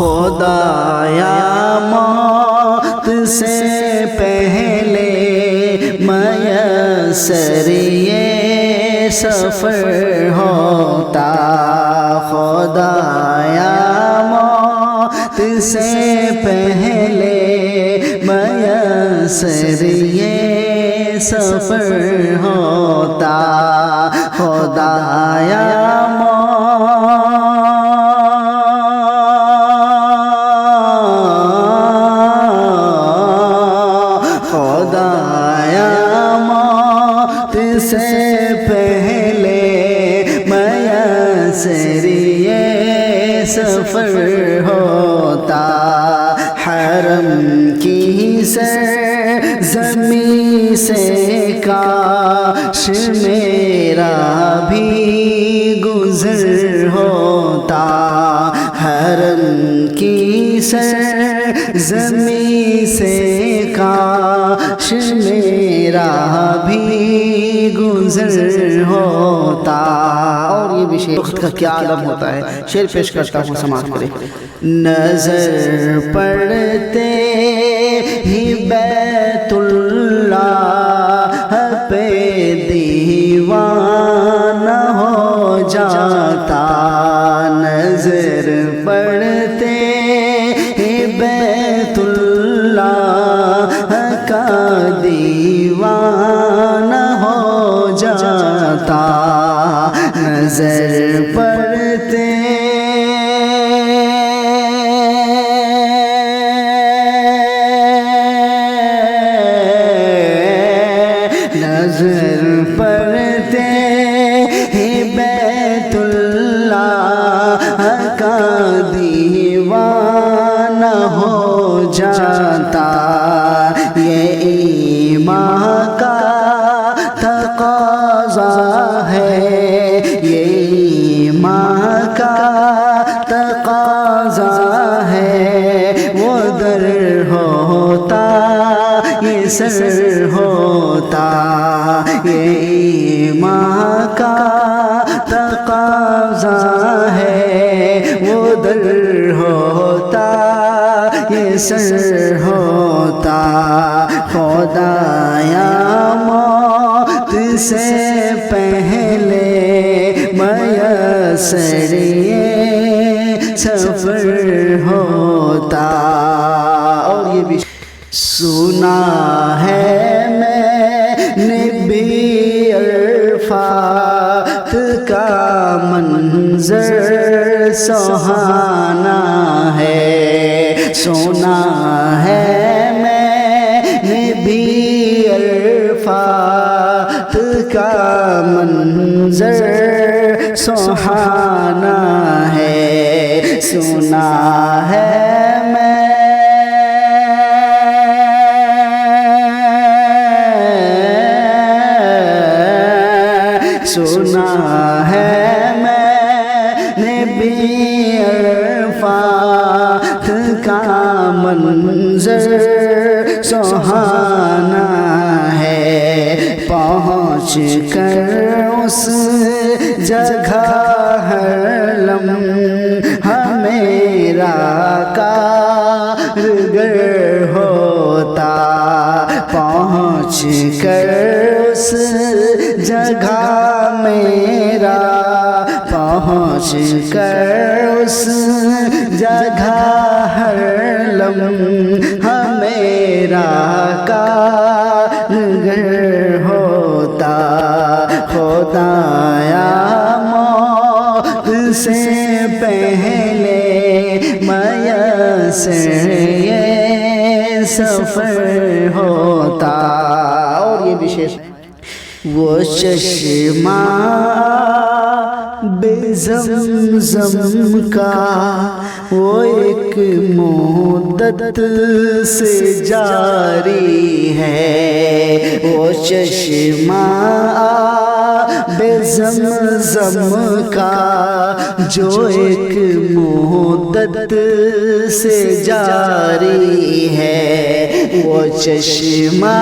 خدایا موت سے پہلے میسر یہ سفر ہوتا، خدایا موت سے پہلے میسر یہ سفر ہوتا، خدایا موت سے پہلے میسر یہ سفر ہوتا، حرم کی سرزمین سے کاش میرا بھی گزر ہوتا، حرم کی سرزمین سے کاش میرا بھی گزر ہوتا۔ اور یہ بھی شعر وقت کا کیا عالم ہوتا ہے، شعر پیش کرتا ہوں، سماعت کریں۔ نظر پڑتے ہی بیت اللہ پہ دیوانہ ہو جاتا، نظر پڑتے ہی بیت اللہ کا دیوانہ ہو جاتا، نظر پڑتے نظر پڑتے ہی بیت اللہ کا دیوانہ ہو جاتا، یہ ایمان کا تقاضا ہے، یہ ایمان کا تقاضا ہے، وہ در ہوتا یہ سر ہوتا، یہ ایمان کا تقاضا ہے، وہ در ہوتا یہ سر ہوتا، خدایا موت سے پہلے میسر یہ سفر ہوتا۔ اور یہ بھی سنا ہے میں نے بھی عرفات کا منظر سہانا ہے، سنا ہے میں نے بھی عرفات کا منظر سہانا ہے، سنا ہے سنا ہے میں نے بھی عرفات کا منظر سہانا ہے، پہنچ کر اس جگہ ہر لمحہ میرا کارگر ہوتا، پہنچ کر اس جگہ میرا، پہنچ کر اس جگہ ہر لمحہ میرا کارگر ہوتا، خدایا موت سے پہلے میسر یہ سفر ہوتا۔ اور یہ بھی شعر، وہ چشمہ بے زمزم کا وہ ایک مدت سے جاری ہے، وہ چشمہ بے زمزم کا جو ایک مدت سے جاری ہے، وہ چشمہ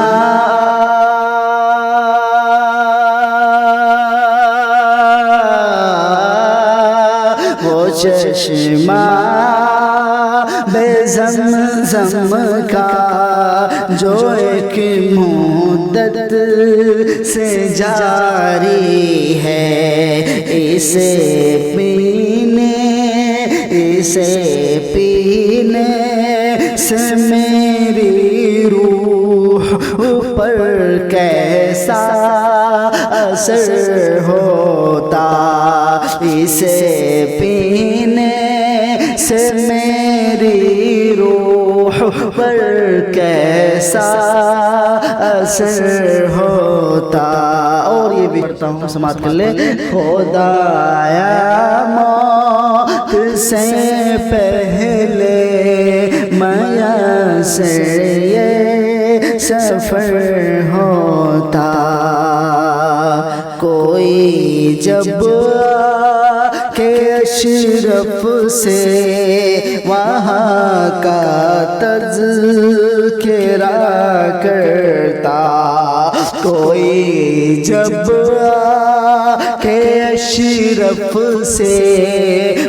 چشمہ بے زمزم کا جو ایک مدت سے جاری ہے، اسے پینے سے میری روح پر کیسا اثر ہوتا، اسے پینے سے میری روح پر کیسا اثر ہوتا۔ اور یہ بھی کرتا ہوں، سماعت کر لے۔ خدایا موت سے پہلے میسر یہ سفر ہوتا، کوئی جب کہ اشرف سے وہاں کا تذکرہ کرتا، کوئی جب کہ اشرف سے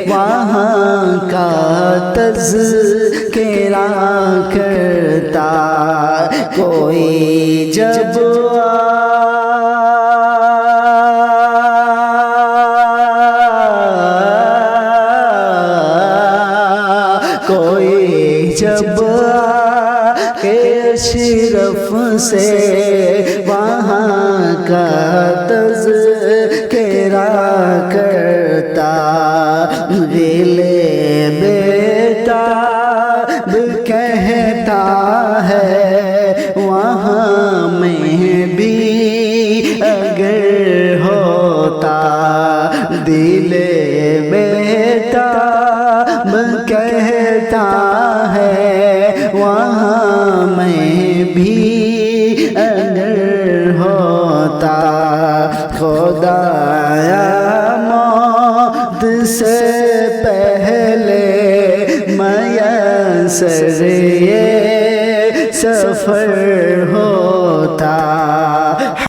وہاں کا تذکرہ کرتا، کوئی جب کہ اشرف سے وہاں کا تذکرہ کرتا، دل بیتاب کہتا ہے وہاں میں بھی اگر ہوتا، دل بیتاب کہتا ہے وہاں میں بھی اگر ہوتا، خدایا موت سے پہلے میسر یہ سفر ہوتا،